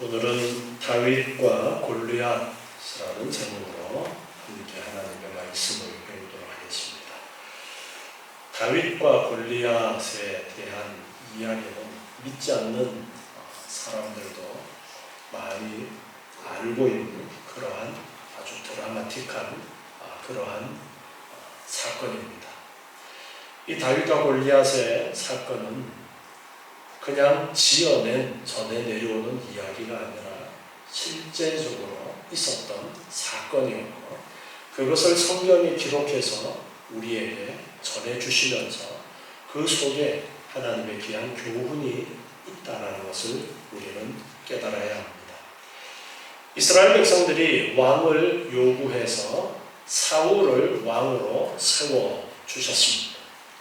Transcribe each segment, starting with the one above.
오늘은 다윗과 골리앗이라는 제목으로 함께 하나님의 말씀을 배우도록 하겠습니다. 다윗과 골리앗에 대한 이야기는 믿지 않는 사람들도 많이 알고 있는 그러한 아주 드라마틱한 그러한 사건입니다. 이 다윗과 골리앗의 사건은 그냥 지어낸 전에 내려오는 이야기가 아니라 실제적으로 있었던 사건이었고, 그것을 성경이 기록해서 우리에게 전해주시면서 그 속에 하나님의 귀한 교훈이 있다는 것을 우리는 깨달아야 합니다. 이스라엘 백성들이 왕을 요구해서 사울을 왕으로 세워주셨습니다.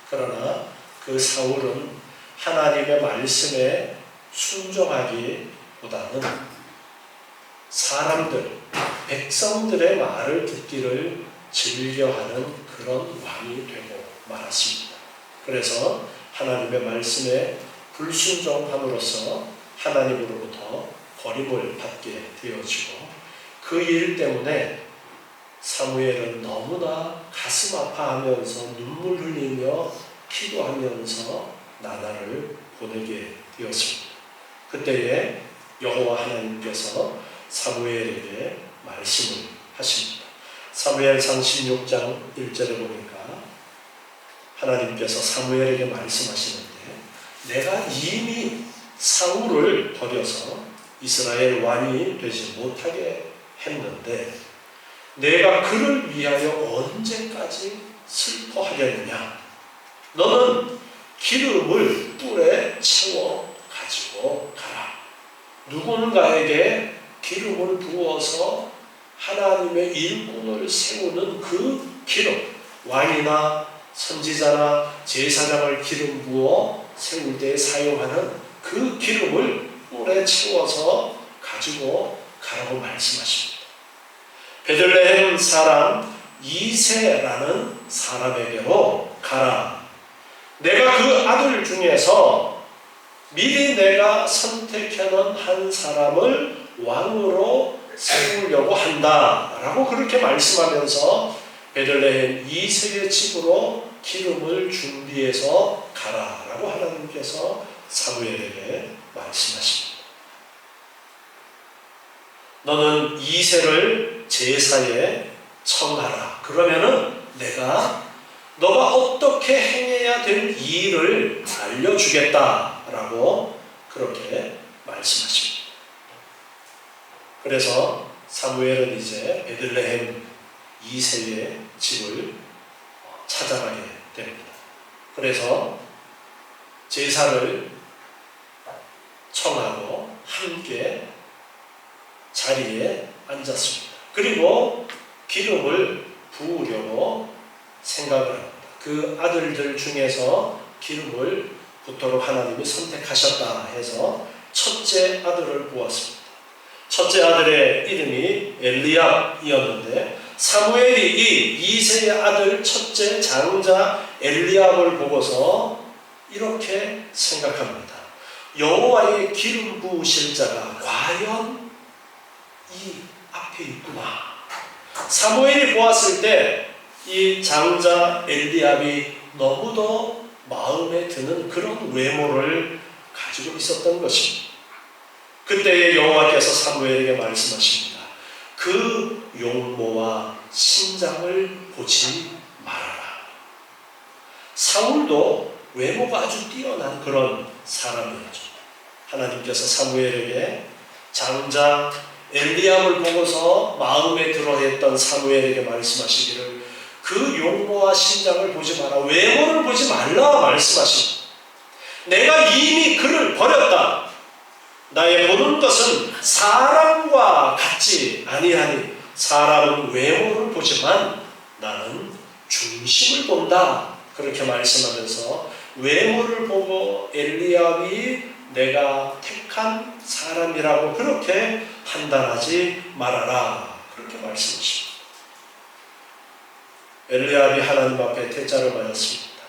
그러나 그 사울은 하나님의 말씀에 순종하기보다는 사람들, 백성들의 말을 듣기를 즐겨하는 그런 왕이 되고 말았습니다. 그래서 하나님의 말씀에 불순종함으로써 하나님으로부터 버림을 받게 되어지고, 그 일 때문에 사무엘은 너무나 가슴 아파하면서 눈물 흘리며 기도하면서 나날을 보내게 되었습니다. 그때에 여호와 하나님께서 사무엘에게 말씀을 하십니다. 사무엘상 16장 1절에 보니까 하나님께서 사무엘에게 말씀하시는데, 내가 이미 사울을 버려서 이스라엘 왕이 되지 못하게 했는데 내가 그를 위하여 언제까지 슬퍼하겠느냐? 너는 기름을 뿔에 채워 가지고 가라. 누군가에게 기름을 부어서 하나님의 일꾼을 세우는 그 기름, 왕이나 선지자나 제사장을 기름 부어 세울 때 사용하는 그 기름을 뿔에 채워서 가지고 가라고 말씀하십니다. 베들레헴 사람 이새라는 사람에게로 가라. 내가 그 아들 중에서 미리 내가 선택해놓은 한 사람을 왕으로 세우려고 한다 라고 그렇게 말씀하면서 베들레헴 이새의 집으로 기름을 준비해서 가라 라고 하나님께서 사무엘에게 말씀하십니다. 너는 이새를 제사에 청하라. 그러면은 내가 너가 어떻게 행해야 될 일을 알려주겠다라고 그렇게 말씀하십니다. 그래서 사무엘은 이제 베들레헴 이새의 집을 찾아가게 됩니다. 그래서 제사를 청하고 함께 자리에 앉았습니다. 그리고 기름을 부으려고 생각을 합니다. 그 아들들 중에서 기름을 붓도록 하나님이 선택하셨다 해서 첫째 아들을 부었습니다. 첫째 아들의 이름이 엘리압이었는데 사무엘이 이 이새의 아들 첫째 장자 엘리압을 보고서 이렇게 생각합니다. 여호와의 기름 부으실 자가 과연 이 앞에 있구나. 사무엘이 보았을 때 이 장자 엘리압이 너무도 마음에 드는 그런 외모를 가지고 있었던 것입니다. 그때에 여호와께서 사무엘에게 말씀하십니다. 그 용모와 신장을 보지 말아라. 사울도 외모가 아주 뛰어난 그런 사람이었죠. 하나님께서 사무엘에게 장자 엘리압을 보고서 마음에 들어했던 사무엘에게 말씀하시기를 그 용모와 신장을 보지 마라, 외모를 보지 말라 말씀하십니다. 내가 이미 그를 버렸다. 나의 보는 것은 사람과 같지 아니하니 사람은 외모를 보지만 나는 중심을 본다. 그렇게 말씀하면서 외모를 보고 엘리압이 내가 택한 사람이라고 그렇게 판단하지 말아라. 그렇게 말씀하십니다. 엘리압이 하나님 앞에 태자를 맞았습니다.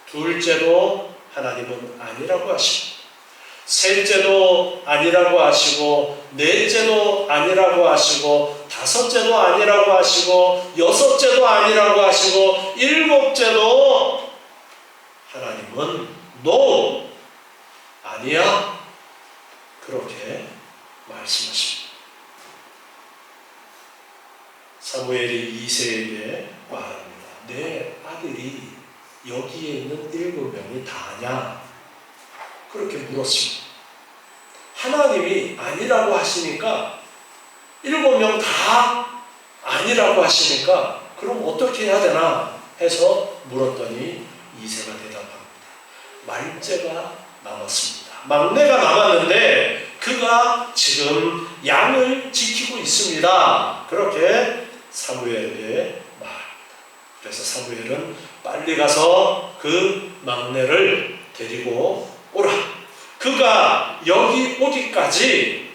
둘째도 하나님은 아니라고 하십니다. 셋째도 아니라고 하시고 넷째도 아니라고 하시고 다섯째도 아니라고 하시고 여섯째도 아니라고 하시고 일곱째도 하나님은 NO! 아니야. 그렇게 말씀하십니다. 사무엘이 이새에게 말합니다. 내 아들이 여기에 있는 7명이 다냐? 그렇게 물었습니다. 하나님이 아니라고 하시니까 7명 다 아니라고 하시니까 그럼 어떻게 해야 되나 해서 물었더니 이새가 대답합니다. 말째가 남았습니다. 막내가 남았는데 그가 지금 양을 지키고 있습니다. 그렇게 사무엘에게 말합니다. 그래서 사무엘은 빨리 가서 그 막내를 데리고 오라. 그가 여기 오기까지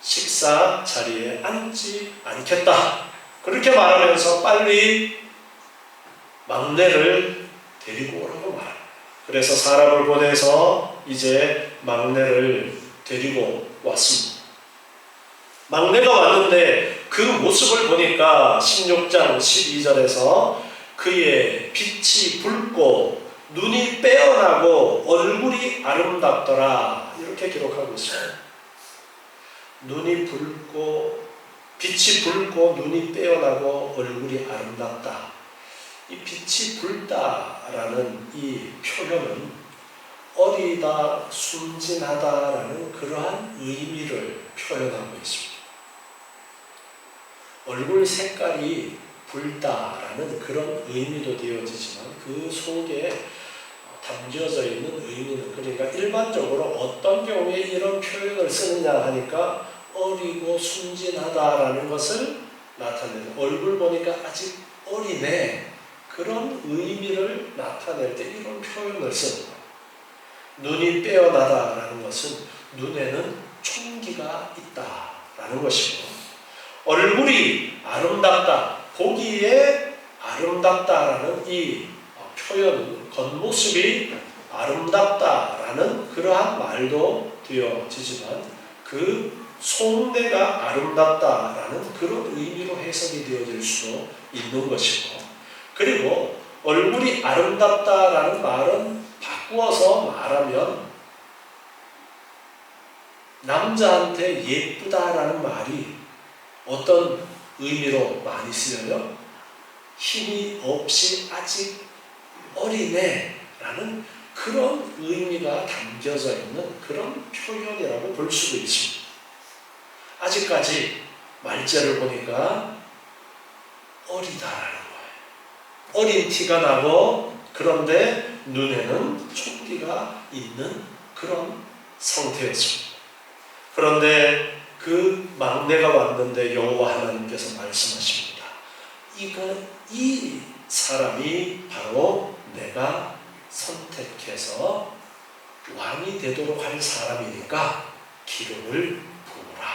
식사 자리에 앉지 않겠다. 그렇게 말하면서 빨리 막내를 데리고 오라고 말합니다. 그래서 사람을 보내서 이제 막내를 데리고 왔습니다. 막내가 왔는데 그 모습을 보니까 16장 12절에서 그의 빛이 붉고 눈이 빼어나고 얼굴이 아름답더라. 이렇게 기록하고 있어요. 눈이 붉고 빛이 붉고 눈이 빼어나고 얼굴이 아름답다. 이 빛이 붉다라는 이 표현은 어리다, 순진하다라는 그러한 의미를 표현하고 있습니다. 얼굴 색깔이 붉다라는 그런 의미도 되어지지만 그 속에 담겨져 있는 의미는, 그러니까 일반적으로 어떤 경우에 이런 표현을 쓰느냐 하니까 어리고 순진하다라는 것을 나타내는, 얼굴 보니까 아직 어리네, 그런 의미를 나타낼 때 이런 표현을 쓰는 거예요. 눈이 빼어나다라는 것은 눈에는 총기가 있다라는 것이고, 얼굴이 아름답다, 보기에 아름답다라는 이 표현은 겉모습이 아름답다라는 그러한 말도 되어지지만 그 속내가 아름답다라는 그런 의미로 해석이 되어질 수도 있는 것이고, 그리고 얼굴이 아름답다라는 말은 바꾸어서 말하면 남자한테 예쁘다라는 말이 어떤 의미로 많이 쓰여요? 힘이 없이 아직 어리네라는 그런 의미가 담겨져 있는 그런 표현이라고 볼 수도 있습니다. 아직까지 말재를 보니까 어리다라는 거예요. 어린 티가 나고, 그런데 눈에는 총기가 있는 그런 상태였습니다. 그런데 그 막내가 왔는데 여호와 하나님께서 말씀하십니다. 이 사람이 바로 내가 선택해서 왕이 되도록 할 사람이니까 기름을 부으라.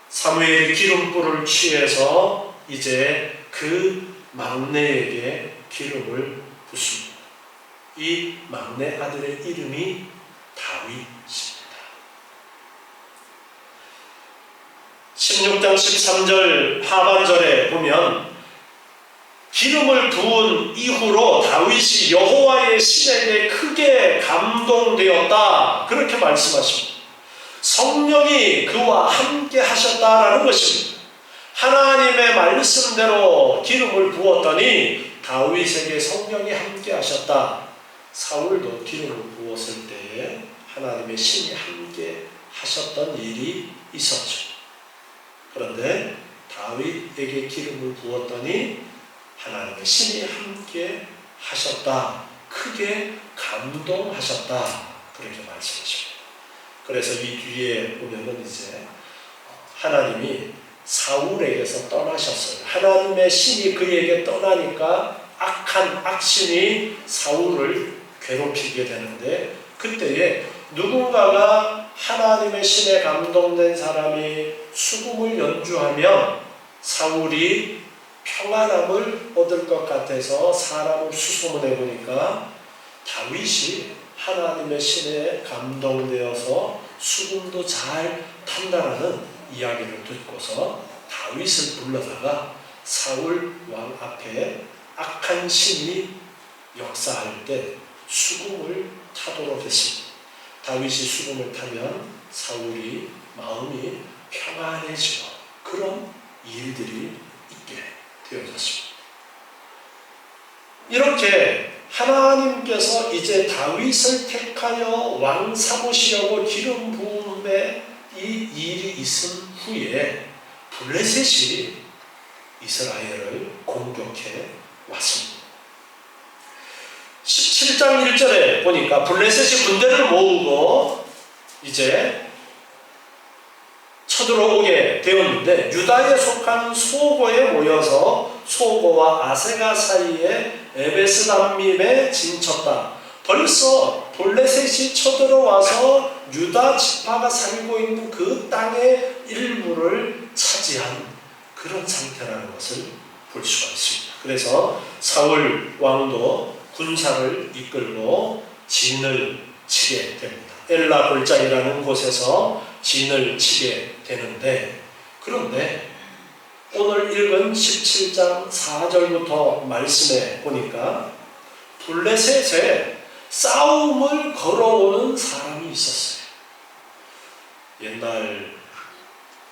사무엘이 기름불을 취해서 이제 그 막내에게 기름을 붓습니다. 이 막내 아들의 이름이 다윗입니다. 16장 13절 하반절에 보면 기름을 부은 이후로 다윗이 여호와의 신에게 크게 감동되었다, 그렇게 말씀하십니다. 성령이 그와 함께 하셨다라는 것입니다. 하나님의 말씀대로 기름을 부었더니 다윗에게 성령이 함께 하셨다. 사울도 기름을 부었을 때에 하나님의 신이 함께 하셨던 일이 있었죠. 그런데 다윗에게 기름을 부었더니 하나님의 신이 함께 하셨다, 크게 감동하셨다, 그렇게 말씀하십니다. 그래서 이 뒤에 보면은 이제 하나님이 사울에게서 떠나셨어요. 하나님의 신이 그에게 떠나니까 악한 악신이 사울을 괴롭히게 되는데, 그때에 누군가가 하나님의 신에 감동된 사람이 수금을 연주하면 사울이 평안함을 얻을 것 같아서 사람을 수소문해 보니까 다윗이 하나님의 신에 감동되어서 수금도 잘 탄다라는 이야기를 듣고서 다윗을 불러다가 사울 왕 앞에 악한 신이 역사할 때 수금을 타도록 했습니다. 다윗이 수금을 타면 사울이 마음이 평안해지고 그런 일들이 있게 되어졌습니다. 이렇게 하나님께서 이제 다윗을 택하여 왕 삼으시려고 기름 부음에 이 일이 있은 후에 블레셋이 이스라엘을 공격해 왔습니다. 17장 1절에 보니까 블레셋이 군대를 모으고 이제 쳐들어오게 되었는데 유다에 속한 소고에 모여서 소고와 아세가 사이에 에베스담밈에 진쳤다. 벌써 블레셋이 쳐들어와서 유다 지파가 살고 있는 그 땅의 일부를 차지한 그런 상태라는 것을 볼 수가 있습니다. 그래서 사울 왕도 군사를 이끌고 진을 치게 됩니다. 엘라 골짜기라는 곳에서 진을 치게 되는데, 그런데 오늘 읽은 17장 4절부터 말씀에 보니까 블레셋에 싸움을 걸어오는 사람이 있었어요. 옛날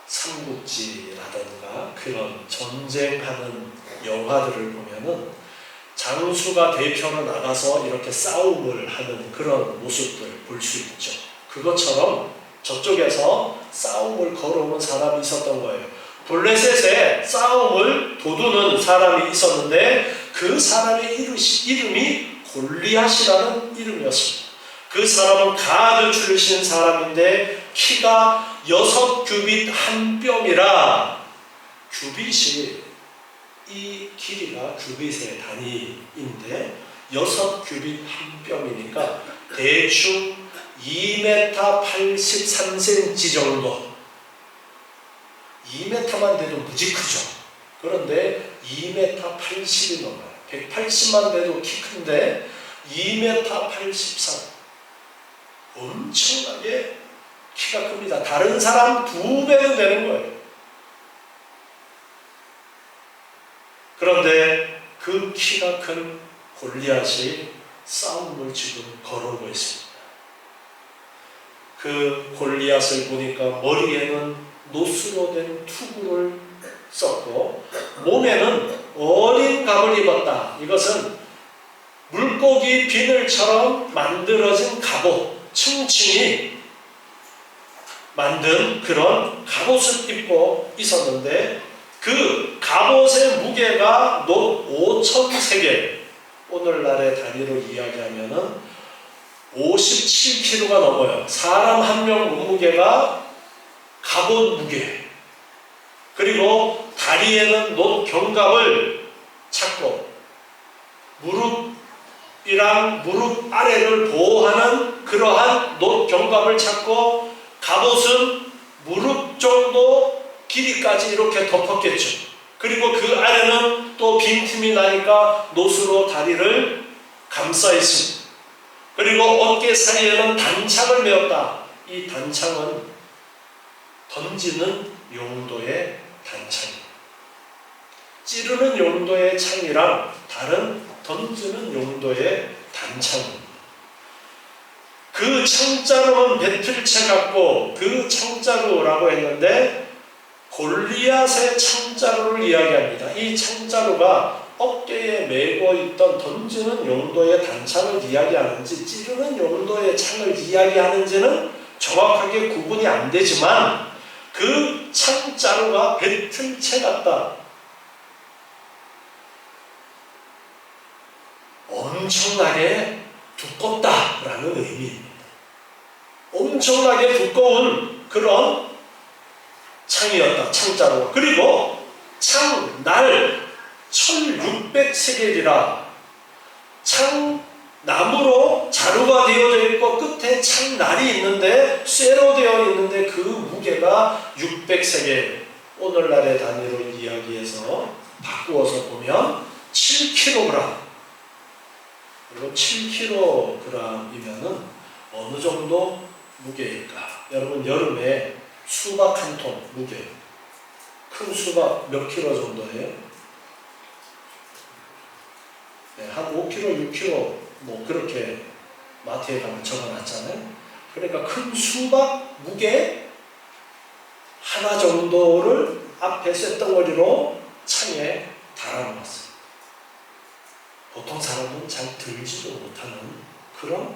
삼국지라든가 그런 전쟁하는 영화들을 보면은 장수가 대표로 나가서 이렇게 싸움을 하는 그런 모습들 볼 수 있죠. 그것처럼 저쪽에서 싸움을 걸어오는 사람이 있었던 거예요. 블레셋에 싸움을 도두는 사람이 있었는데 그 사람의 이름이 골리앗이라는 이름이었습니다. 그 사람은 가드 출신 사람인데 키가 6규빗 한 뼘이라, 규빗이 이 길이가 규빗의 단위인데 6규빗 한 뼘이니까 대충 2m 83cm 정도. 2m만 돼도 무지 크죠. 그런데 2m 80이 넘어요. 180만 돼도 키 큰데 2m 83. 엄청나게 키가 큽니다. 다른 사람 2배는 되는 거예요. 그런데 그 키가 큰 골리앗이 싸움을 지금 걸어오고 있습니다. 그 골리앗을 보니까 머리에는 노스로 된 투구를 썼고 몸에는 어린 갑을 입었다. 이것은 물고기 비늘처럼 만들어진 갑옷, 층층이 만든 그런 갑옷을 입고 있었는데 그 갑옷의 무게가 노 5,000세겔, 오늘날의 단위로 이야기하면은 57kg가 넘어요. 사람 한 명 몸무게가 갑옷 무게. 그리고 다리에는 놋 견갑을 찾고 무릎이랑 무릎 아래를 보호하는 그러한 놋 견갑을 찾고 갑옷은 무릎 정도 길이까지 이렇게 덮었겠죠. 그리고 그 아래는 또 빈틈이 나니까 놋으로 다리를 감싸 있습니다. 그리고 어깨 사이에는 단창을 메었다. 이 단창은 던지는 용도의 단창입니다. 찌르는 용도의 창이랑 다른 던지는 용도의 단창입니다. 그 창자루는 배틀채 같고 그 창자루라고 했는데 골리앗의 창자루를 이야기합니다. 이 창자루가 어깨에 메고 있던 던지는 용도의 단창을 이야기하는지 찌르는 용도의 창을 이야기하는지는 정확하게 구분이 안 되지만 그 창자루가 배틀채 같다. 엄청나게 두껍다라는 의미입니다. 엄청나게 두꺼운 그런 창이었다. 창자루. 그리고 창날 1600세겔이라 창 나무로 자루가 되어져 있고 끝에 창날이 있는데 쇠로 되어 있는데 그 무게가 600세겔, 오늘날의 단위로 이야기해서 바꾸어서 보면 7kg. 그리고 7kg이면은 어느 정도 무게일까? 여러분 여름에 수박 한 통 무게, 큰 수박 몇 킬로 정도예요? 네, 한 5kg, 6kg 뭐 그렇게 마트에 가면 적어놨잖아요. 그러니까 큰 수박 무게 하나 정도를 앞에 쇳덩어리로 창에 달아놓았어요. 보통 사람은 잘 들지도 못하는 그런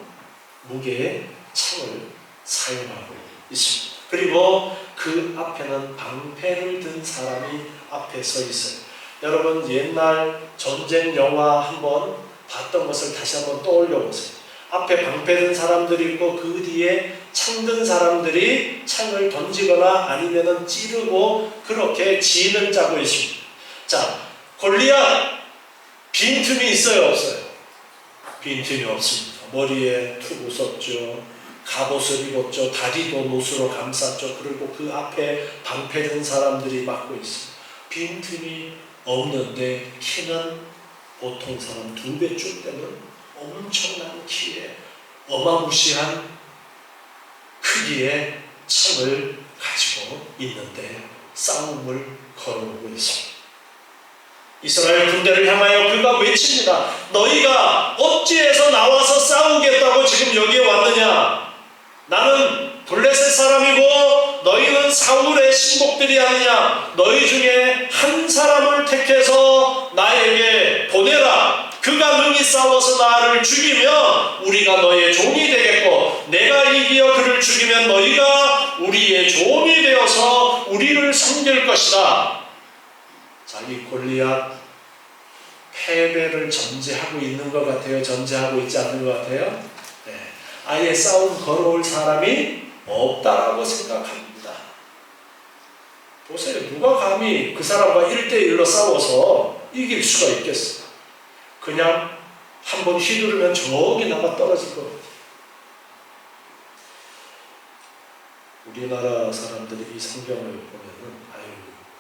무게의 창을 사용하고 있습니다. 그리고 그 앞에는 방패를 든 사람이 앞에 서 있어요. 여러분 옛날 전쟁 영화 한번 봤던 것을 다시 한번 떠올려 보세요. 앞에 방패 든 사람들이 있고 그 뒤에 창 든 사람들이 창을 던지거나 아니면은 찌르고 그렇게 진을 짜고 있습니다. 자, 골리앗 빈틈이 있어요, 없어요? 빈틈이 없습니다. 머리에 투구 썼죠. 갑옷을 입었죠. 다리도 못으로 감쌌죠. 그리고 그 앞에 방패 든 사람들이 막고 있습니다. 빈틈이 없는데 키는 보통 사람 2배쯤 되는 엄청난 키에 어마무시한 크기의 창을 가지고 있는데 싸움을 걸어오고 있습니다. 이스라엘 군대를 향하여 그가 외칩니다. 너희가 어찌해서 나와서 싸우겠다고 지금 여기에 왔느냐? 나는 블레셋 사람이고 너희는 사울의 신복들이 아니냐? 너희 중에 한 사람을 택해서 나에게 보내라. 그가 능히 싸워서 나를 죽이면 우리가 너의 종이 되겠고 내가 이기어 그를 죽이면 너희가 우리의 종이 되어서 우리를 섬길 것이다. 자기 골리앗 패배를 전제하고 있는 것 같아요? 전제하고 있지 않는 것 같아요? 네. 아예 싸움 걸어올 사람이 없다라고 생각합니다. 보세요. 누가 감히 그 사람과 1대1로 싸워서 이길 수가 있겠어요? 그냥 한번 휘두르면 저기 나가 떨어질 것 같아요. 우리나라 사람들이 이 성경을 보면은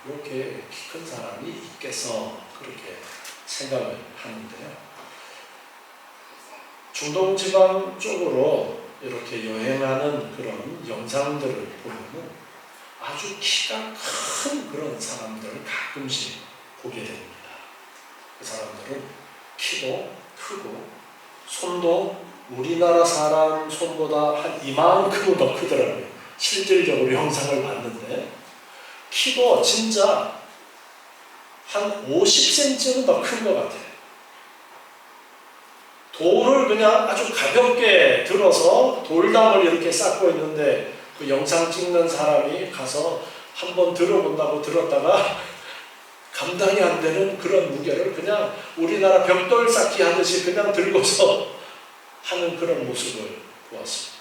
그렇게 키 큰 사람이 있겠어 그렇게 생각을 하는데요. 중동 지방 쪽으로 이렇게 여행하는 그런 영상들을 보면은 아주 키가 큰 그런 사람들을 가끔씩 보게 됩니다. 그 사람들은 키도 크고 손도 우리나라 사람 손보다 한 이만큼은 더 크더라고요. 실질적으로 영상을 봤는데 키도 진짜 한 50cm는 더 큰 것 같아요. 돌을 그냥 아주 가볍게 들어서 돌담을 이렇게 쌓고 있는데 그 영상 찍는 사람이 가서 한번 들어본다고 들었다가 감당이 안 되는 그런 무게를 그냥 우리나라 벽돌 쌓기 하듯이 그냥 들고서 하는 그런 모습을 보았습니다.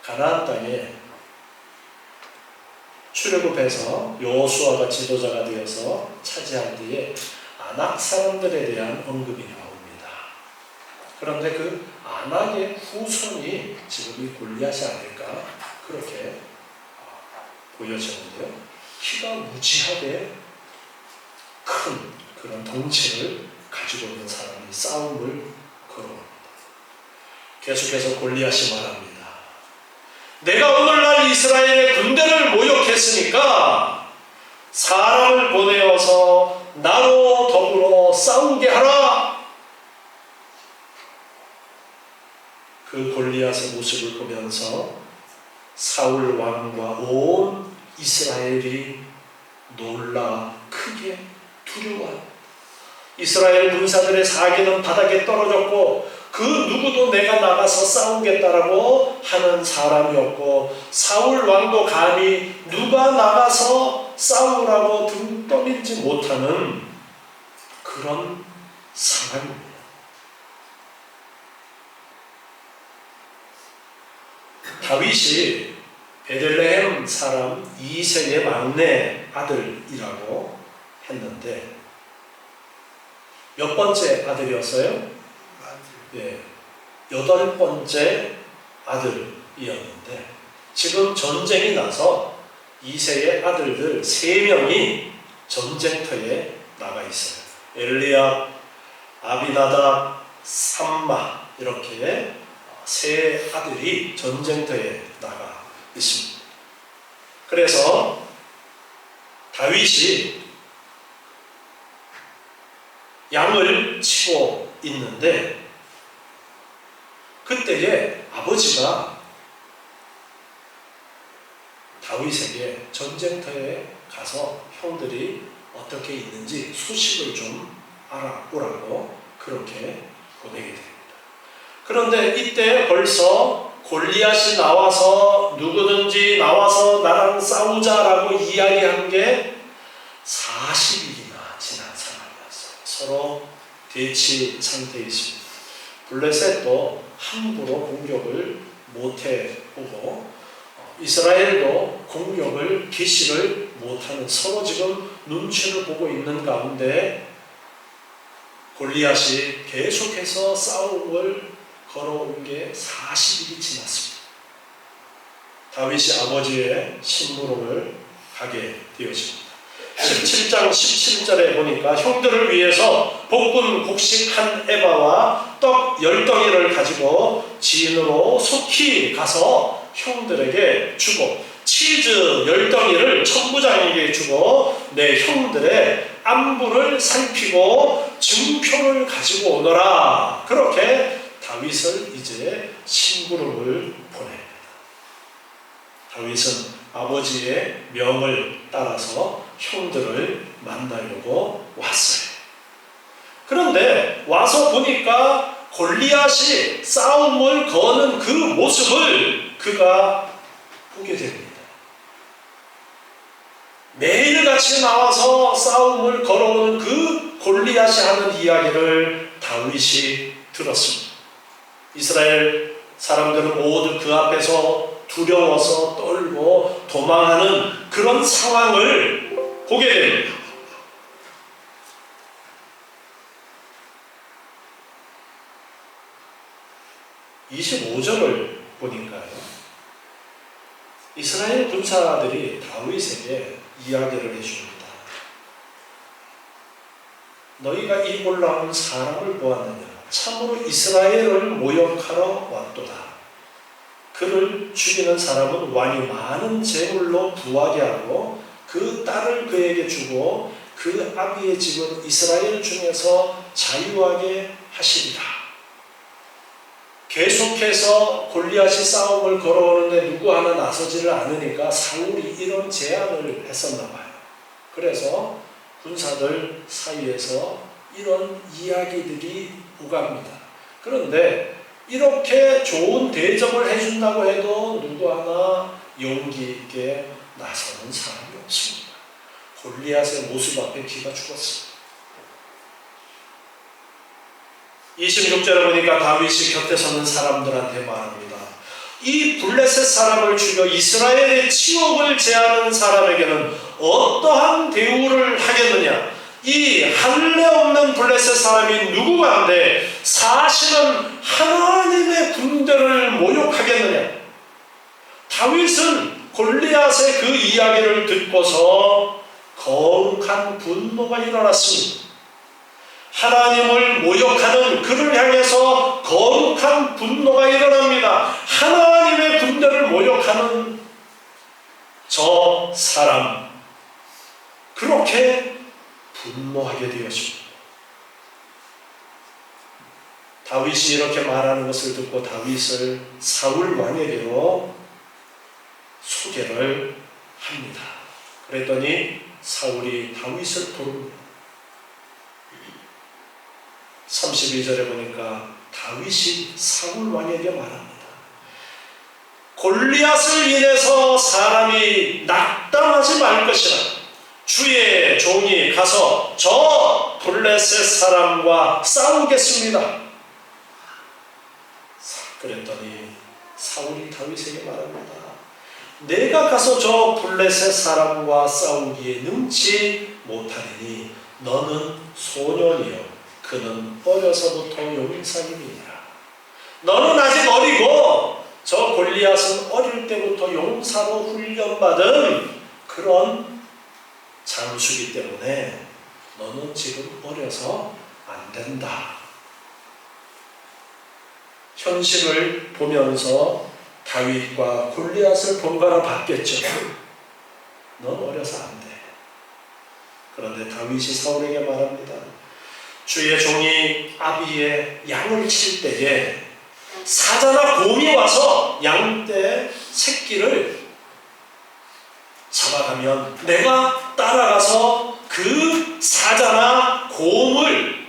가나안 땅에 출애굽해서 여호수아가 지도자가 되어서 차지한 뒤에 아낙 사람들에 대한 언급이 나옵니다. 그런데 그 아낙의 후손이 지금 이 골리앗이 아닐까 그렇게 보여지는데요. 키가 무지하게 큰 그런 덩치를 가지고 있는 사람이 싸움을 걸어옵니다. 계속해서 골리앗이 말합니다. 내가 오늘날 이스라엘의 군대를 모욕했으니까 사람을 보내어서 나로 더불어 싸우게 하라. 그 골리앗의 모습을 보면서 사울 왕과 온 이스라엘이 놀라 크게 두려워합니다. 이스라엘 군사들의 사기는 바닥에 떨어졌고 그 누구도 내가 나가서 싸우겠다라고 하는 사람이 없고 사울 왕도 감히 누가 나가서 싸우라고 등 떠밀지 못하는 그런 상황입니다. 다윗이 베들레헴 사람 이새의 막내 아들이라고 했는데 몇 번째 아들이었어요? 예, 8번째 아들이었는데 지금 전쟁이 나서 이새의 아들들 3명이 전쟁터에 나가 있어요. 엘리압, 아비나답, 삼마 이렇게 세 아들이 전쟁터에 나가 있습니다. 그래서 다윗이 양을 치고 있는데 그때에 아버지가 다윗에게 전쟁터에 가서 형들이 어떻게 있는지 소식을 좀 알아보라고 그렇게 보내게 됩니다. 그런데 이때 벌써 골리앗이 나와서 누구든지 나와서 나랑 싸우자라고 이야기한 게 40일이나 지난 상황이었어요. 서로 대치 상태에 있습니다. 블레셋도 함부로 공격을 못해보고 이스라엘도 공격을 개시를 못하는 서로 지금 눈치를 보고 있는 가운데 골리앗이 계속해서 싸움을 걸어온 게 40일이 지났습니다. 다윗이 아버지의 심부름을 가게 되어집니다. 17장 17절에 보니까 형들을 위해서 볶은 곡식 한 에바와 떡 10덩이를 가지고 지인으로 속히 가서 형들에게 주고 치즈 10덩이를 천부장에게 주고 내 형들의 안부를 살피고 증표를 가지고 오너라. 그렇게 다윗을 이제 심부름을 보냅니다. 다윗은 아버지의 명을 따라서 형들을 만나려고 왔어요. 그런데 와서 보니까 골리앗이 싸움을 거는 그 모습을 그가 보게 됩니다. 매일같이 나와서 싸움을 걸어오는 그 골리앗이 하는 이야기를 다윗이 들었습니다. 이스라엘 사람들은 모두 그 앞에서 두려워서 떨고 도망하는 그런 상황을 보게 됩니다. (25절을) 보니까요, 이스라엘 군사들이 다윗에게 이야기를 해줍니다. 너희가 이 올라온 사람을 보았느냐? 참으로 이스라엘을 모욕하러 왔도다. 그를 죽이는 사람은 왕이 많은 재물로 부하게 하고 그 딸을 그에게 주고 그 아비의 집은 이스라엘 중에서 자유하게 하시리라. 계속해서 골리앗이 싸움을 걸어오는데 누구 하나 나서지를 않으니까 사울이 이런 제안을 했었나 봐요. 그래서 군사들 사이에서 이런 이야기들이 오갑니다. 그런데 이렇게 좋은 대접을 해준다고 해도 누구 하나 용기 있게 나서는 사람이 없습니다. 골리앗의 모습 앞에 기가 죽었습니다. 26절에 보니까 다윗이 곁에 서는 사람들한테 말합니다. 이 블레셋 사람을 죽여 이스라엘의 치욕을 제하는 사람에게는 어떠한 대우를 하겠느냐? 이 할례 없는 블레셋 사람이 누구가 한데 사실은 하나님의 군대를 모욕하겠느냐? 다윗은 골리앗의 그 이야기를 듣고서 거룩한 분노가 일어났습니다. 하나님을 모욕하는 그를 향해서 거룩한 분노가 일어납니다. 하나님의 군대를 모욕하는 저 사람, 그렇게 분노하게 되었습니다. 다윗이 이렇게 말하는 것을 듣고 다윗을 사울 왕에게로 소개를 합니다. 그랬더니 사울이 다윗을 부릅니다. 32절에 보니까 다윗이 사울 왕에게 말합니다. 골리앗을 인해서 사람이 낙담하지 말 것이라. 주의 종이 가서 저 블레셋 사람과 싸우겠습니다. 그랬더니 사울이 다윗에게 말합니다. 내가 가서 저 블레셋 사람과 싸우기에 능치 못하리니 너는 소년이요 그는 어려서부터 용사임이니라. 너는 아직 어리고 저 골리앗은 어릴 때부터 용사로 훈련받은 그런 장수기 때문에 너는 지금 어려서 안 된다. 현실을 보면서 다윗과 골리앗을 번갈아 봤겠죠. 넌 어려서 안 돼. 그런데 다윗이 사울에게 말합니다. 주의 종이 아비의 양을 칠 때에 사자나 곰이 와서 양떼 새끼를 잡아가면 내가 따라가서 그 사자나 곰을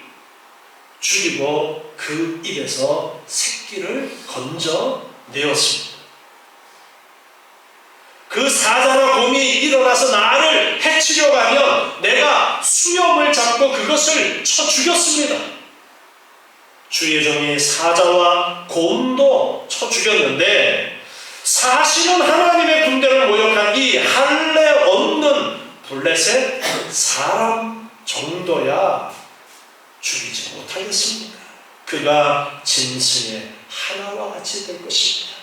죽이고 그 입에서 새끼를 건져내었습니다. 그 사자나 곰이 일어나서 나를 해치려고 하면 내가 수염을 잡고 그것을 쳐 죽였습니다. 주의 종이 사자와 곰도 쳐 죽였는데 사실은 하나님의 군대를 모욕한 이 할례 없는 블레셋 사람 정도야 죽이지 못하겠습니다. 그가 짐승의 하나와 같이 될 것입니다.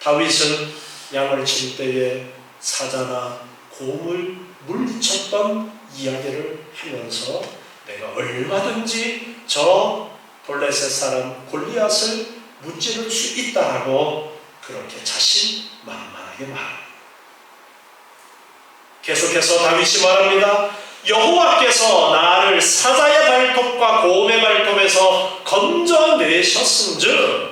다윗은 양을 칠 때에 사자나 곰을 물리쳤던 이야기를 하면서 내가 얼마든지 저 블레셋 사람 골리앗을 무찌를 수 있다라고 그렇게 자신만만하게 말합니다. 계속해서 다윗이 말합니다. 여호와께서 나를 사자의 발톱과 곰의 발톱에서 건져내셨은즉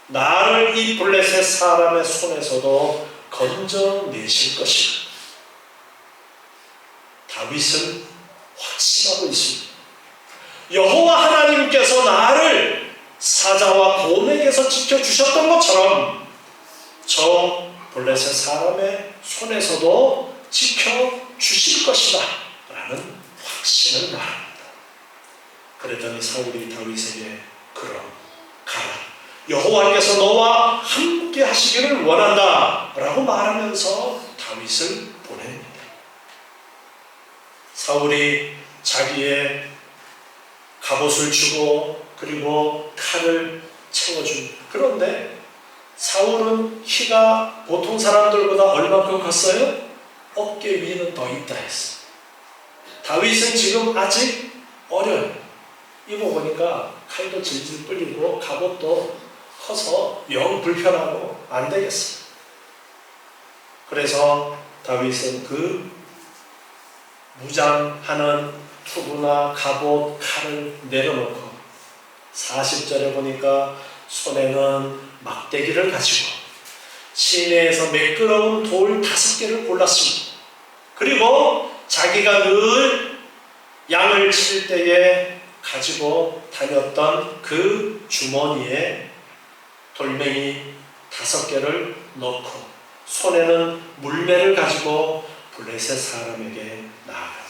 나를 이 블레셋 사람의 손에서도 건져내실 것이다. 다윗은 확신하고 있습니다. 여호와 하나님께서 나를 사자와 곰에게서 지켜주셨던 것처럼 저 블레셋 사람의 손에서도 지켜주실 것이다 라는 확신을 말합니다. 그랬더니 사울이 다윗에게 그럼 가라. 여호와께서 너와 함께 하시기를 원한다 라고 말하면서 다윗을 보냅니다. 사울이 자기의 갑옷을 주고 그리고 칼을 채워줍니다. 그런데 사울은 키가 보통 사람들보다 얼마큼 컸어요? 어깨 위는 더 있다 했어. 다윗은 지금 아직 어려요. 입어보니까 칼도 질질 끌리고 갑옷도 커서 영 불편하고 안 되겠어. 그래서 다윗은 그 무장하는 투구나 갑옷, 칼을 내려놓고 40절에 보니까 손에는 막대기를 가지고 시내에서 매끄러운 돌 5개를 골랐습니다. 그리고 자기가 늘 양을 칠 때에 가지고 다녔던 그 주머니에 돌멩이 5개를 넣고 손에는 물매를 가지고 블레셋 사람에게 나아갑니다.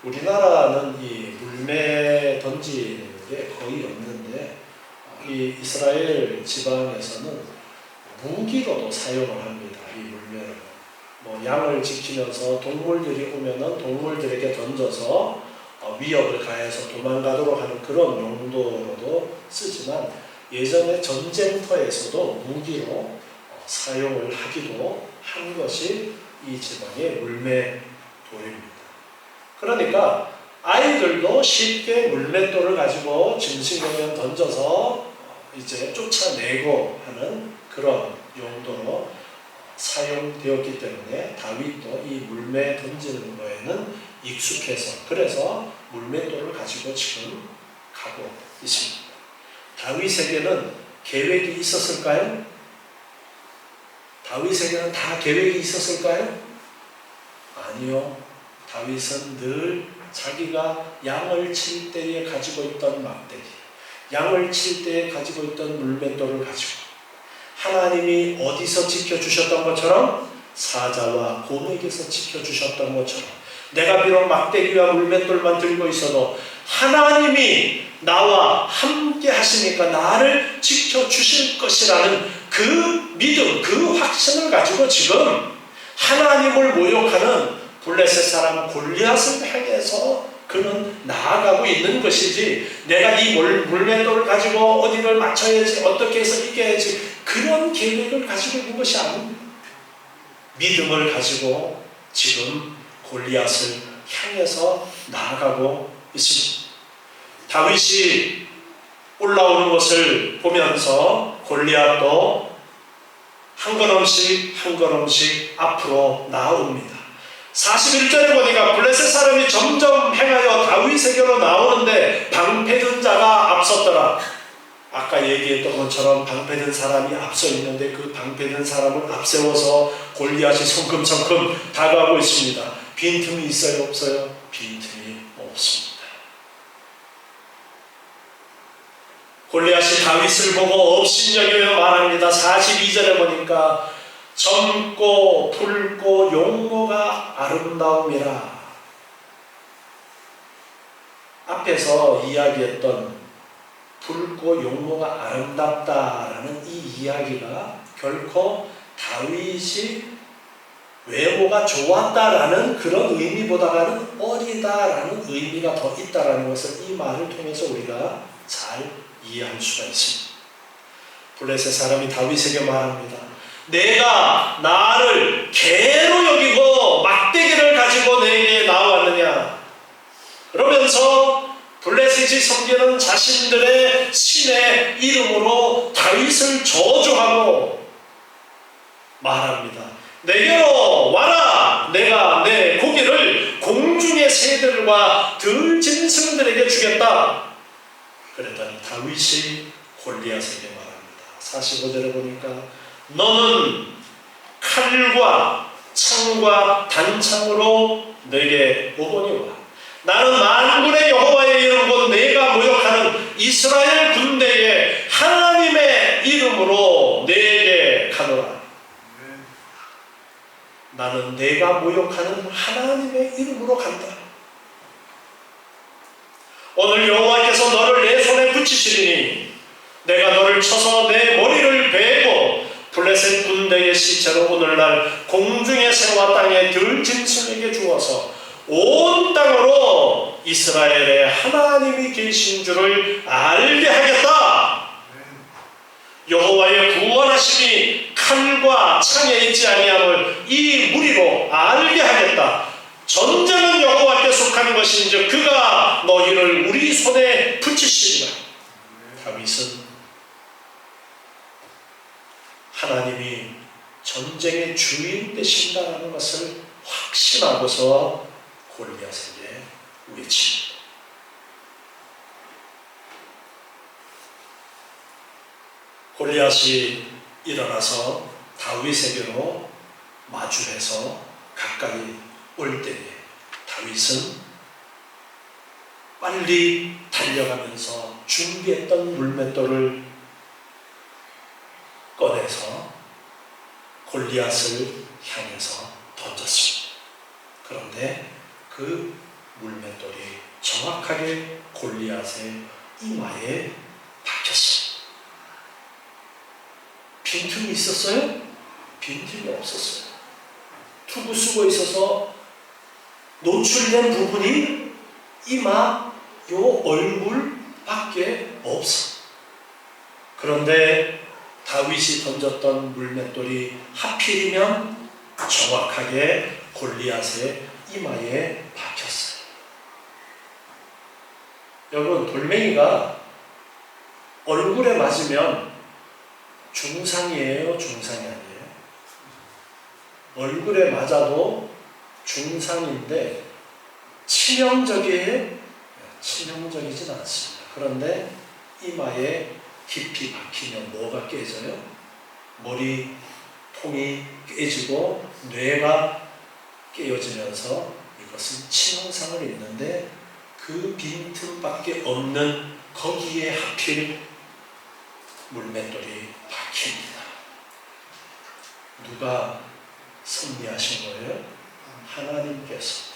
우리나라는 이 물매 던지는 게 거의 없는데 이 이스라엘 지방에서는 무기로도 사용을 합니다. 이 물매를 양을 지키면서 동물들이 오면은 동물들에게 던져서 위협을 가해서 도망가도록 하는 그런 용도로도 쓰지만 예전에 전쟁터에서도 무기로 사용을 하기도 한 것이 이 지방의 물맷돌입니다. 그러니까 아이들도 쉽게 물맷돌을 가지고 짐승에게 던져서 이제 쫓아내고 하는 그런 용도로 사용되었기 때문에 다윗도 이 물매 던지는 거에는 익숙해서 그래서 물맷돌을 가지고 지금 가고 있습니다. 다윗에게는 계획이 있었을까요? 다윗에게는 다 계획이 있었을까요? 아니요. 다윗은 늘 자기가 양을 칠 때에 가지고 있던 막대기, 양을 칠 때에 가지고 있던 물맷돌을 가지고 하나님이 어디서 지켜주셨던 것처럼 사자와 곰에게서 지켜주셨던 것처럼 내가 비록 막대기와 물맷돌만 들고 있어도 하나님이 나와 함께 하시니까 나를 지켜주실 것이라는 그 믿음, 그 확신을 가지고 지금 하나님을 모욕하는 블레셋 사람 골리앗을 향해서 그는 나아가고 있는 것이지 내가 이 물맷돌을 가지고 어디를 맞춰야지 어떻게 해서 이겨야지 그런 계획을 가지고 있는 것이 아닙니다. 믿음을 가지고 지금 골리앗을 향해서 나아가고 있습니다. 다윗이 올라오는 것을 보면서 골리앗도 한 걸음씩 한 걸음씩 앞으로 나옵니다. 41절에 보니까 블레셋 사람이 점점 행하여 다윗에게로 나오는데 방패든 자가 앞섰더라. 아까 얘기했던 것처럼 방패든 사람이 앞서 있는데 그 방패든 사람을 앞세워서 골리앗이 성큼성큼 다가오고 있습니다. 빈틈이 있어요? 없어요? 빈틈이 없습니다. 골리앗이 다윗을 보고 업신여기며 말합니다. 42절에 보니까 젊고 붉고 용모가 아름다움이라. 앞에서 이야기했던 붉고 용모가 아름답다라는 이 이야기가 결코 다윗이 외모가 좋았다라는 그런 의미보다는 어리다라는 의미가 더 있다라는 것을 이 말을 통해서 우리가 잘 이해할 수가 있습니다. 블레셋 사람이 다윗에게 말합니다. 내가 나를 개로 여기고 막대기를 가지고 내게 나왔느냐. 그러면서 블레셋이 섬기는 자신들의 신의 이름으로 다윗을 저주하고 말합니다. 내게로 와라. 내가 내 고기를 공중의 새들과 들짐승들에게 주겠다. 그랬더니 다윗이 골리앗에게 말합니다. 45절에 보니까 너는 칼과 창과 단창으로 내게 오거니와 나는 만군의 여호와의 이름 곧 내가 모욕하는 이스라엘 군대의 하나님의 이름으로 내게 가노라. 나는 내가 모욕하는 하나님의 이름으로 간다. 오늘 여호와께서 너를 내 손에 붙이시리니 내가 너를 쳐서 내 머리를 베고 블레셋 군대의 시체로 오늘날 공중의 새와 땅의 들짐승에게 주어서 온 땅으로 이스라엘의 하나님이 계신 줄을 알게 하겠다. 여호와의 구원하심이 칼과 창에 있지 아니함을 이 무리로 알게 하겠다. 전쟁은 여호와께 속한 것인즉 그가 너희를 우리 손에 붙이시리라. 다윗은 하나님이 전쟁의 주인 되신다는 것을 확신하고서 골리앗에게 외칩니다. 골리앗이 일어나서 다윗에게로 마주해서 가까이 올 때에 다윗은 빨리 달려가면서 준비했던 물맷돌을 꺼내서 골리앗을 향해서 던졌습니다. 그런데 그 물맷돌이 정확하게 골리앗의 이마에 박혔습니다. 빈틈이 있었어요? 빈틈이 없었어요. 투구 쓰고 있어서 노출된 부분이 이마, 요 얼굴밖에 없어. 그런데 다윗이 던졌던 물맷돌이 하필이면 정확하게 골리앗의 이마에 박혔어요. 여러분, 돌멩이가 얼굴에 맞으면 중상이에요? 중상이 아니에요? 얼굴에 맞아도 중상인데 치명적이진 않습니다. 그런데 이마에 깊이 박히면 뭐가 깨져요? 머리통이 깨지고 뇌가 깨어지면서 이것은 치명상을 입는데 그 빈틈밖에 없는 거기에 하필 물맷돌이 박힙니다. 누가 섭리하신 거예요? 하나님께서.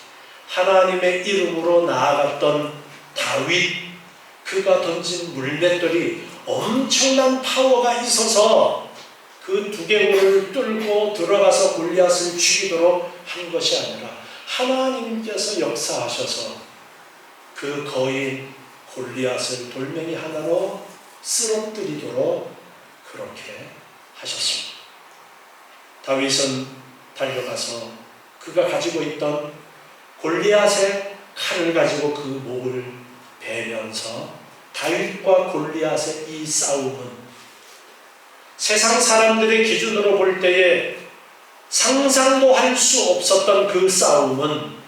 하나님의 이름으로 나아갔던 다윗, 그가 던진 물맷돌이 엄청난 파워가 있어서 그 두개골을 뚫고 들어가서 골리앗을 죽이도록 한 것이 아니라 하나님께서 역사하셔서 그 거인 골리앗을 돌멩이 하나로 쓰러뜨리도록 그렇게 하셨습니다. 다윗은 달려가서 그가 가지고 있던 골리앗의 칼을 가지고 그 목을 베면서 다윗과 골리앗의 이 싸움은 세상 사람들의 기준으로 볼 때에 상상도 할 수 없었던 그 싸움은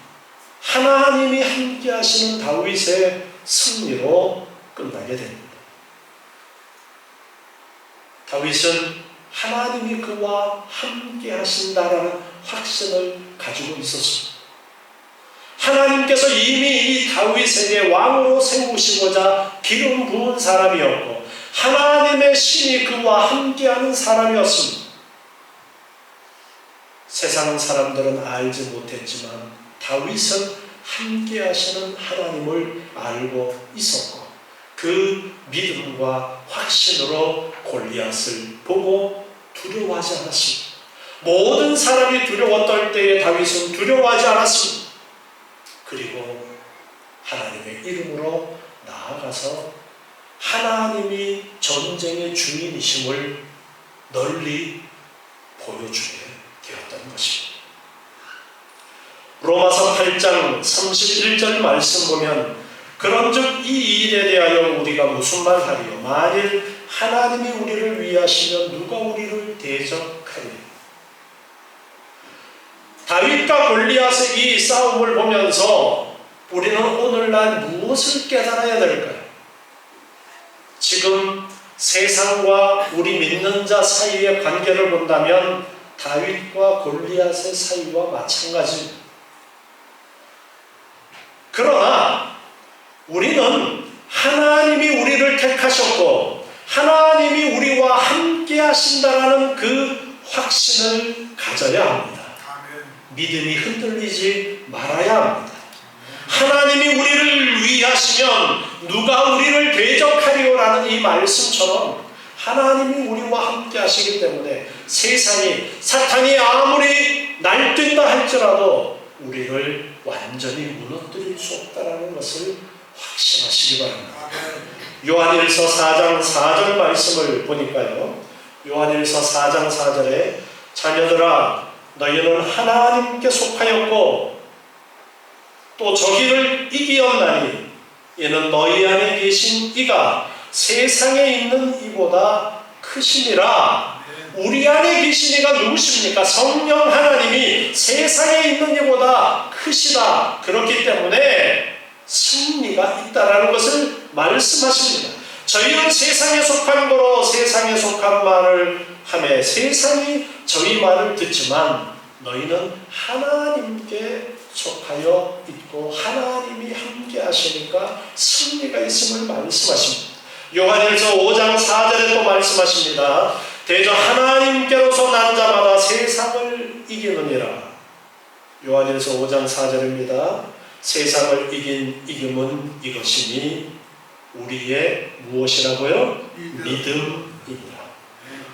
하나님이 함께 하시는 다윗의 승리로 끝나게 됩니다. 다윗은 하나님이 그와 함께 하신다라는 확신을 가지고 있었습니다. 하나님께서 이미 이 다윗에게 왕으로 세우시고자 기름 부은 사람이었고 하나님의 신이 그와 함께하는 사람이었습니다. 세상 사람들은 알지 못했지만 다윗은 함께하시는 하나님을 알고 있었고 그 믿음과 확신으로 골리앗을 보고 두려워하지 않았습니다. 모든 사람이 두려워 떨 때에 다윗은 두려워하지 않았습니다. 그리고 하나님의 이름으로 나아가서 하나님이 전쟁의 주인이심을 널리 보여주게 되었던 것입니다. 로마서 8장 31절 말씀 보면 그런즉 이 일에 대하여 우리가 무슨 말하리요? 만일 하나님이 우리를 위하시면 누가 우리를 대적하리요? 다윗과 골리앗의 이 싸움을 보면서 우리는 오늘날 무엇을 깨달아야 될까요? 지금 세상과 우리 믿는 자 사이의 관계를 본다면 다윗과 골리앗의 사이와 마찬가지입니다. 그러나 우리는 하나님이 우리를 택하셨고 하나님이 우리와 함께 하신다라는 그 확신을 가져야 합니다. 믿음이 흔들리지 말아야 합니다. 하나님이 우리를 위하시면 누가 우리를 대적하리요라는 이 말씀처럼 하나님이 우리와 함께 하시기 때문에 세상이 사탄이 아무리 날뛴다 할지라도 우리를 완전히 무너뜨릴 수 없다는 것을 확신하시기 바랍니다. 요한일서 4장 4절 말씀을 보니까요. 요한일서 4장 4절에 자녀들아 너희는 하나님께 속하였고 또 저기를 이기었나니 이는 너희 안에 계신 이가 세상에 있는 이보다 크시니라. 우리 안에 계신 이가 누구십니까? 성령 하나님이 세상에 있는 이보다 크시다. 그렇기 때문에 승리가 있다라는 것을 말씀하십니다. 저희는 세상에 속한 거로 세상에 속한 말을 하며 세상이 저희 말을 듣지만 너희는 하나님께 속하여 있고 하나님이 함께 하시니까 승리가 있음을 말씀하십니다. 요한일서 5장 4절에 또 말씀하십니다. 대저 하나님께로서 난 자마다 세상을 이기느니라. 요한일서 5장 4절입니다. 세상을 이긴 이김은 이것이니 우리의 무엇이라고요? 믿음입니다.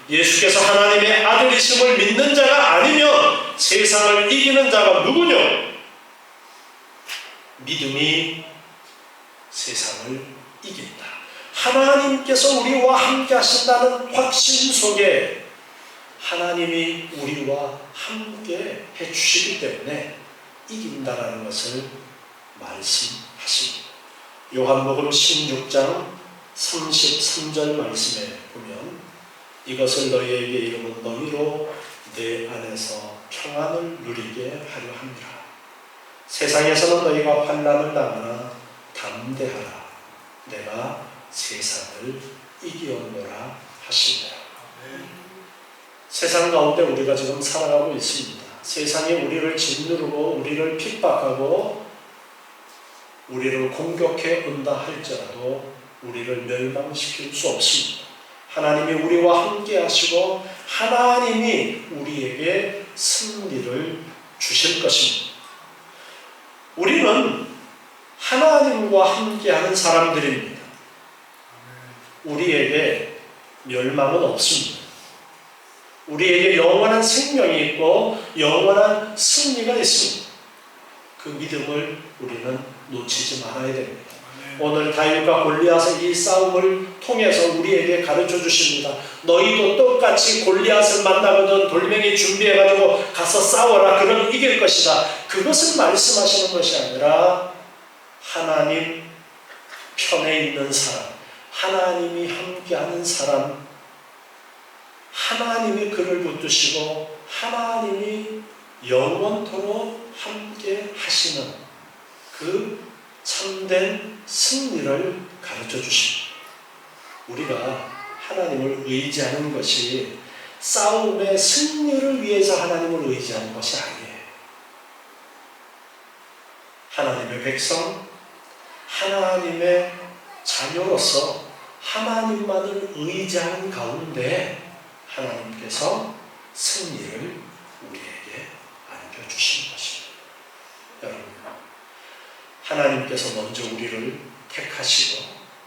예수께서 하나님의 아들이심을 믿는 자가 아니면 세상을 이기는 자가 누구냐? 믿음이 세상을 이긴다. 하나님께서 우리와 함께 하신다는 확신 속에 하나님이 우리와 함께 해주시기 때문에 이긴다라는 것을 말씀하십니다. 요한복음 16장 33절 말씀에 보면 이것을 너희에게 이름은 너희로 내 안에서 평안을 누리게 하려 함이라. 세상에서는 너희가 환난을 당하나 담대하라. 내가 세상을 이기었노라 하시니라. 세상 가운데 우리가 지금 살아가고 있습니다. 세상이 우리를 짓누르고 우리를 핍박하고 우리를 공격해 온다 할지라도 우리를 멸망시킬 수 없습니다. 하나님이 우리와 함께 하시고 하나님이 우리에게 승리를 주실 것입니다. 우리는 하나님과 함께하는 사람들입니다. 우리에게 멸망은 없습니다. 우리에게 영원한 생명이 있고 영원한 승리가 있습니다. 그 믿음을 우리는 놓치지 말아야 됩니다. 오늘 다윗과 골리앗의 이 싸움을 통해서 우리에게 가르쳐 주십니다. 너희도 똑같이 골리앗을 만나거든 돌멩이 준비해가지고 가서 싸워라. 그럼 이길 것이다. 그것을 말씀하시는 것이 아니라 하나님 편에 있는 사람, 하나님이 함께하는 사람, 하나님이 그를 붙드시고 하나님이 영원토록 함께 하시는 그 참된 승리를 가르쳐 주십니다. 우리가 하나님을 의지하는 것이 싸움의 승리를 위해서 하나님을 의지하는 것이 아니에요. 하나님의 백성, 하나님의 자녀로서 하나님만을 의지하는 가운데 하나님께서 승리를 우리에게 안겨주시는 것입니다. 여러분, 하나님께서 먼저 우리를 택하시고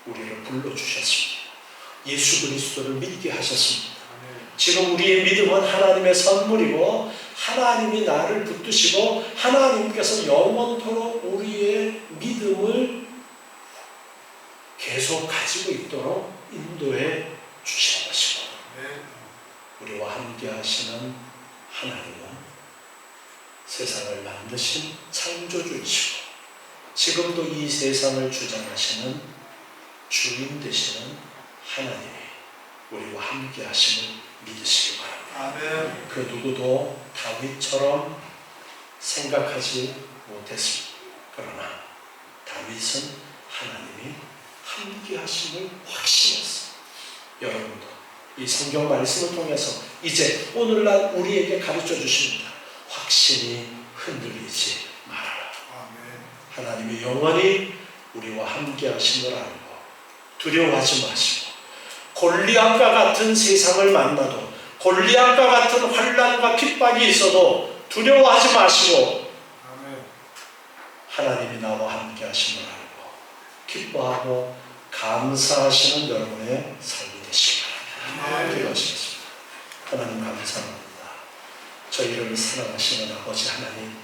우리를 불러주셨습니다. 예수 그리스도를 믿게 하셨습니다. 지금 우리의 믿음은 하나님의 선물이고 하나님이 나를 붙드시고 하나님께서 영원토록 우리의 믿음을 계속 가지고 있도록 인도해 주신 것입니다. 우리와 함께 하시는 하나님은 세상을 만드신 창조주이시고 지금도 이 세상을 주장하시는 주인 되시는 하나님이 우리와 함께 하심을 믿으시기 바랍니다. 그 누구도 다윗처럼 생각하지 못했습니다. 그러나 다윗은 하나님이 함께 하심을 확신했습니다. 여러분도 이 성경 말씀을 통해서 이제 오늘날 우리에게 가르쳐 주십니다. 확신이 흔들리지 말아라. 하나님이 영원히 우리와 함께 하심을 알고 두려워하지 마시고 골리앗과 같은 세상을 만나도 골리앗과 같은 환난과 핍박이 있어도 두려워하지 마시고 하나님이 나와 함께 하심을 알고 기뻐하고 감사하시는 여러분의 삶이 되시기 바랍니다. 기도하시겠습니다. 하나님 감사합니다. 저희를 사랑하시는 아버지 하나님,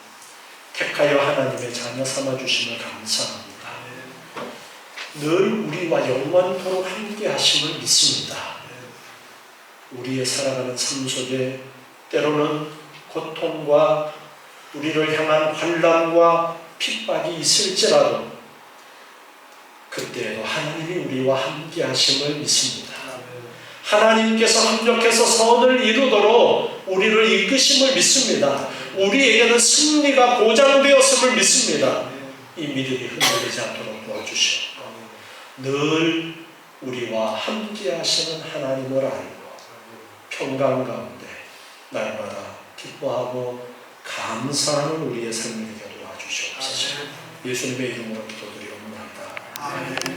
택하여 하나님의 자녀 삼아주심을 감사합니다. 늘 우리와 영원토록 함께 하심을 믿습니다. 우리의 살아가는 삶 속에 때로는 고통과 우리를 향한 환난과 핍박이 있을지라도 그때에도 하나님이 우리와 함께 하심을 믿습니다. 하나님께서 합력해서 선을 이루도록 우리를 이끄심을 믿습니다. 우리에게는 승리가 보장되었음을 믿습니다. 이 믿음이 흔들리지 않도록 도와주시옵소서. 늘 우리와 함께 하시는 하나님을 알고 평강 가운데 날마다 기뻐하고 감사하는 우리의 삶이 되게 도와주시옵소서. 예수님의 이름으로 기도드리옵나이다. 아멘.